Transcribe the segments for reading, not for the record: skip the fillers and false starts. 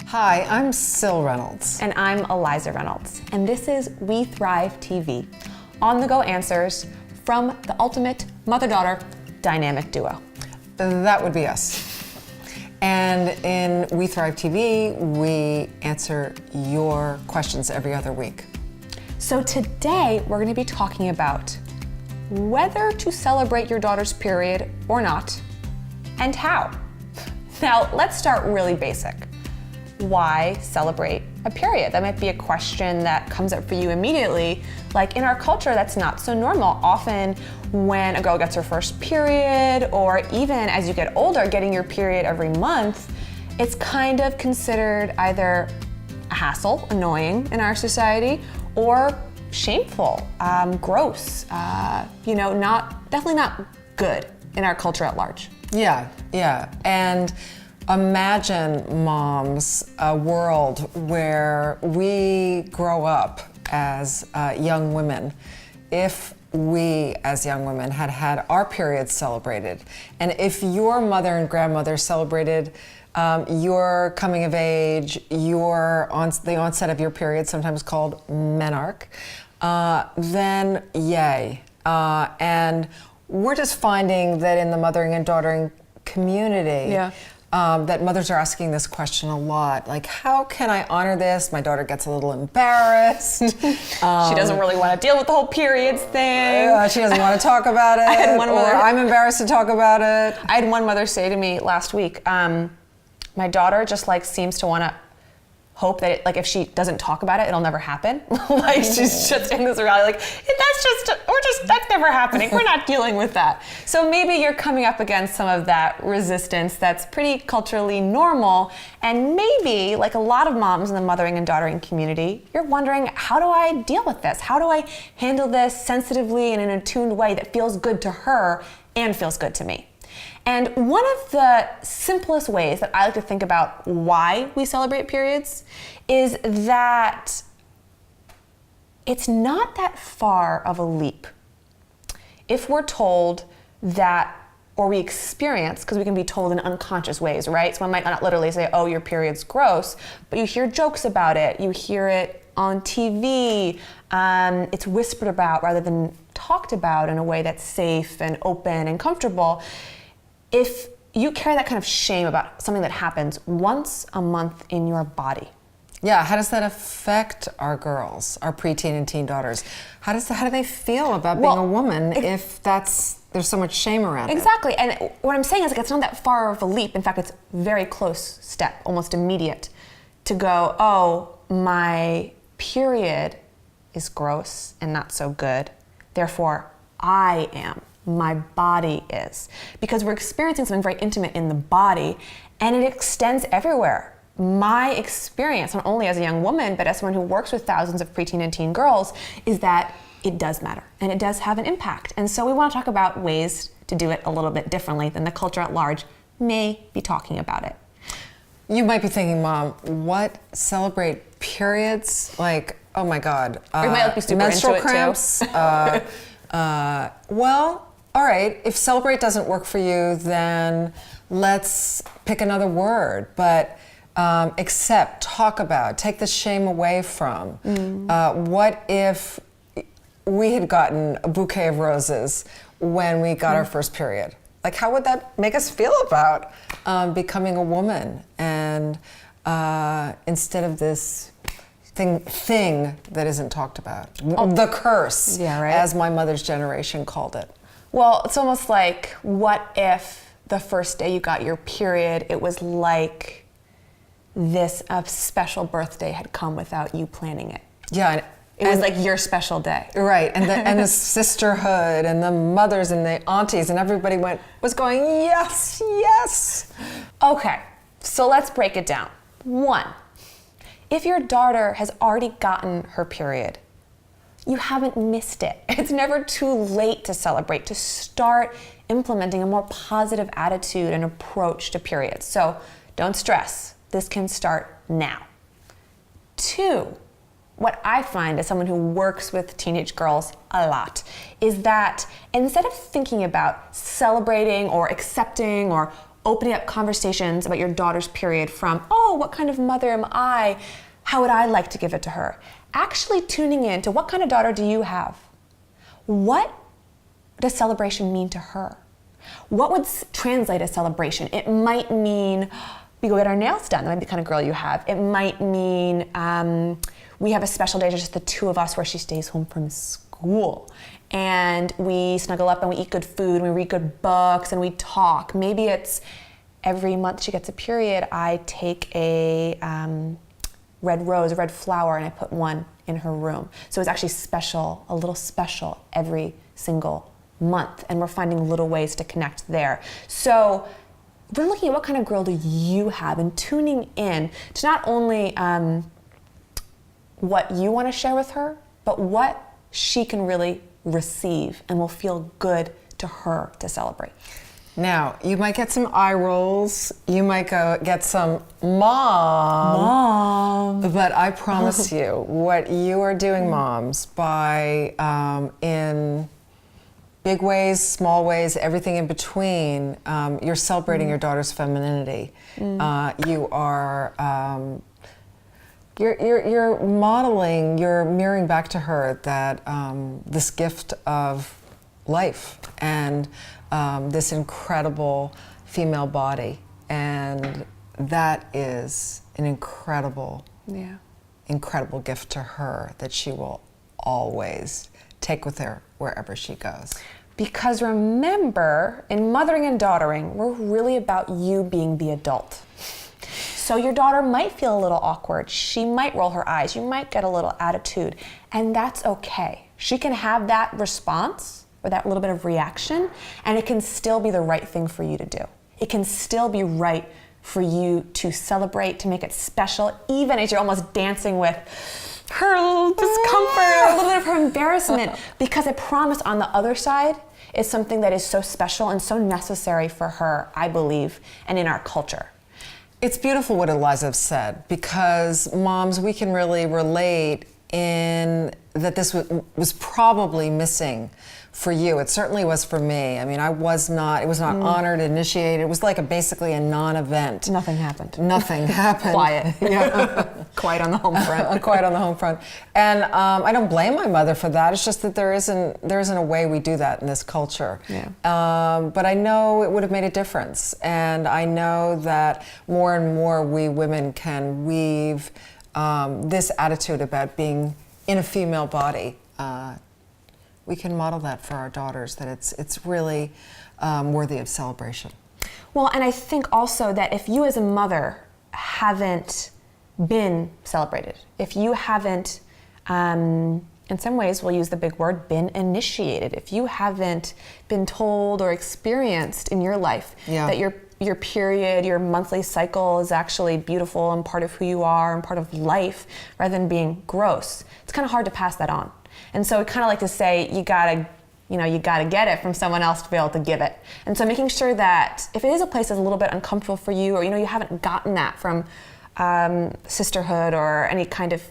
Hi, I'm Sil Reynolds. And I'm Eliza Reynolds. And this is We Thrive TV, on-the-go answers from the ultimate mother-daughter dynamic duo. That would be us. And in We Thrive TV, we answer your questions every other week. So today, we're going to be talking about whether to celebrate your daughter's period or not, and how. Now, let's start really basic. Why celebrate a period? That might be a question that comes up for you immediately. Like in our culture, that's not so normal. Often when a girl gets her first period, or even as you get older, getting your period every month, it's kind of considered either a hassle, annoying in our society, or shameful, gross, definitely not good in our culture at large. Yeah. And imagine, moms, a world where we grow up as young women. If we, as young women, had our periods celebrated, and if your mother and grandmother celebrated your coming of age, the onset of your period, sometimes called menarche, then yay. And we're just finding that in the mothering and daughtering community, that mothers are asking this question a lot. Like, how can I honor this? My daughter gets a little embarrassed. She doesn't really want to deal with the whole periods thing. She doesn't want to talk about it. I'm embarrassed to talk about it. I had one mother say to me last week, my daughter just seems to want to hope that if she doesn't talk about it, it'll never happen. She's just in this reality, that's never happening. We're not dealing with that. So maybe you're coming up against some of that resistance that's pretty culturally normal. And maybe, like a lot of moms in the mothering and daughtering community, you're wondering, how do I deal with this? How do I handle this sensitively and in a tuned way that feels good to her and feels good to me? And one of the simplest ways that I like to think about why we celebrate periods is that it's not that far of a leap if we're told that, or we experience, because we can be told in unconscious ways, right? Someone might not literally say, oh, your period's gross, but you hear jokes about it, you hear it on TV, it's whispered about rather than talked about in a way that's safe and open and comfortable. If you carry that kind of shame about something that happens once a month in your body. Yeah, how does that affect our girls, our preteen and teen daughters? How do they feel about being a woman if there's so much shame around it? Exactly, and what I'm saying is it's not that far of a leap. In fact, it's a very close step, almost immediate, to go, oh, my period is gross and not so good, therefore I am. My body is. Because we're experiencing something very intimate in the body, and it extends everywhere. My experience, not only as a young woman, but as someone who works with thousands of preteen and teen girls, is that it does matter, and it does have an impact. And so we want to talk about ways to do it a little bit differently than the culture at large may be talking about it. You might be thinking, Mom, what? Celebrate periods? Like, oh my God. Or you might be super menstrual into cramps? It too. Well, all right, if celebrate doesn't work for you, then let's pick another word. But accept, talk about, take the shame away from. What if we had gotten a bouquet of roses when we got our first period? Like, how would that make us feel about becoming a woman? And instead of this thing that isn't talked about. The curse, as my mother's generation called it. Well, it's almost like, what if the first day you got your period, it was like a special birthday had come without you planning it? Yeah. It was like your special day. Right, and the sisterhood and the mothers and the aunties and everybody was going, yes, yes. Okay, so let's break it down. 1, if your daughter has already gotten her period, you haven't missed it. It's never too late to celebrate, to start implementing a more positive attitude and approach to periods. So don't stress. This can start now. 2, what I find as someone who works with teenage girls a lot is that instead of thinking about celebrating or accepting or opening up conversations about your daughter's period from, oh, what kind of mother am I? How would I like to give it to her? Actually tuning in to what kind of daughter do you have? What does celebration mean to her? What would translate as celebration? It might mean we go get our nails done. That might be the kind of girl you have. It might mean we have a special day, just the two of us, where she stays home from school. And we snuggle up and we eat good food, and we read good books, and we talk. Maybe it's every month she gets a period, I take a red rose, a red flower, and I put one in her room. So it's actually special, a little special every single month. And we're finding little ways to connect there. So we're looking at what kind of girl do you have, and tuning in to not only what you want to share with her, but what she can really receive and will feel good to her to celebrate. Now, you might get some eye rolls. You might get some mom. But I promise you, what you are doing, moms, by in big ways, small ways, everything in between, you're celebrating your daughter's femininity. You are you're modeling, you're mirroring back to her that this gift of life and this incredible female body, and that is an incredible gift to her that she will always take with her wherever she goes. Because remember, in mothering and daughtering, we're really about you being the adult. So your daughter might feel a little awkward. She might roll her eyes. You might get a little attitude, and that's okay. She can have that response or that little bit of reaction, and it can still be the right thing for you to do. It can still be right for you to celebrate, to make it special, even as you're almost dancing with her discomfort or a little bit of her embarrassment, because I promise on the other side is something that is so special and so necessary for her, I believe, and in our culture. It's beautiful what Eliza said, because moms, we can really relate in that this was probably missing for you. It certainly was for me. I mean, it was not honored, initiated. It was like basically a non-event. Nothing happened. Nothing happened. Quiet. Yeah. Quiet on the home front. Quiet on the home front. And I don't blame my mother for that. It's just that there isn't a way we do that in this culture. Yeah. But I know it would have made a difference. And I know that more and more we women can weave this attitude about being in a female body. We can model that for our daughters, that it's really worthy of celebration. Well, and I think also that if you as a mother haven't been celebrated, if you haven't, in some ways we'll use the big word, been initiated, if you haven't been told or experienced in your life that your period, your monthly cycle is actually beautiful and part of who you are and part of life rather than being gross, it's kind of hard to pass that on. And so we kind of like to say you gotta get it from someone else to be able to give it. And so making sure that if it is a place that's a little bit uncomfortable for you, or you haven't gotten that from sisterhood or any kind of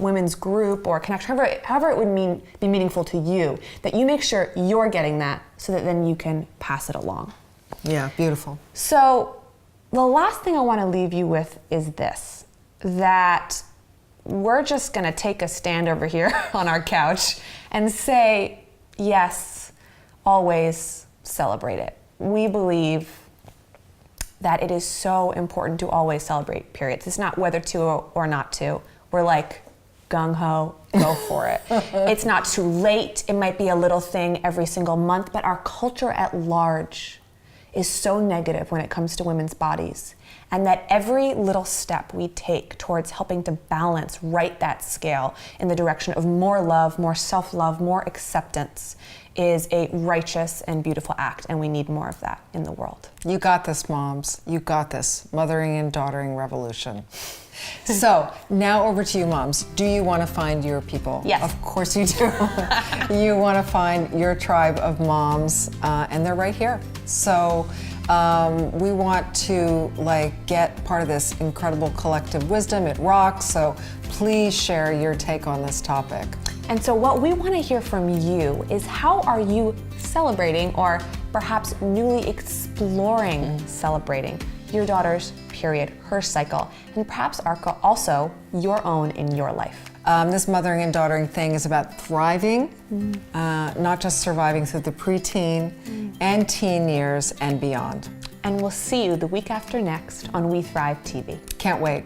women's group or connection, however it would be meaningful to you, that you make sure you're getting that so that then you can pass it along. Yeah, beautiful. So the last thing I want to leave you with is this, that we're just going to take a stand over here on our couch and say, yes, always celebrate it. We believe that it is so important to always celebrate periods. It's not whether to or not to. We're like, gung-ho, go for it. It's not too late. It might be a little thing every single month, but our culture at large is so negative when it comes to women's bodies. And that every little step we take towards helping to balance, right that scale in the direction of more love, more self-love, more acceptance is a righteous and beautiful act, and we need more of that in the world. You got this, moms. You got this. Mothering and daughtering revolution. So now over to you, moms. Do you want to find your people? Yes. Of course you do. You want to find your tribe of moms, and they're right here. So we want to get part of this incredible collective wisdom. It rocks. So please share your take on this topic. And so what we want to hear from you is, how are you celebrating or perhaps newly exploring celebrating your daughter's period, her cycle, and perhaps, Arka, also your own in your life. This mothering and daughtering thing is about thriving, not just surviving through the preteen and teen years and beyond. And we'll see you the week after next on We Thrive TV. Can't wait.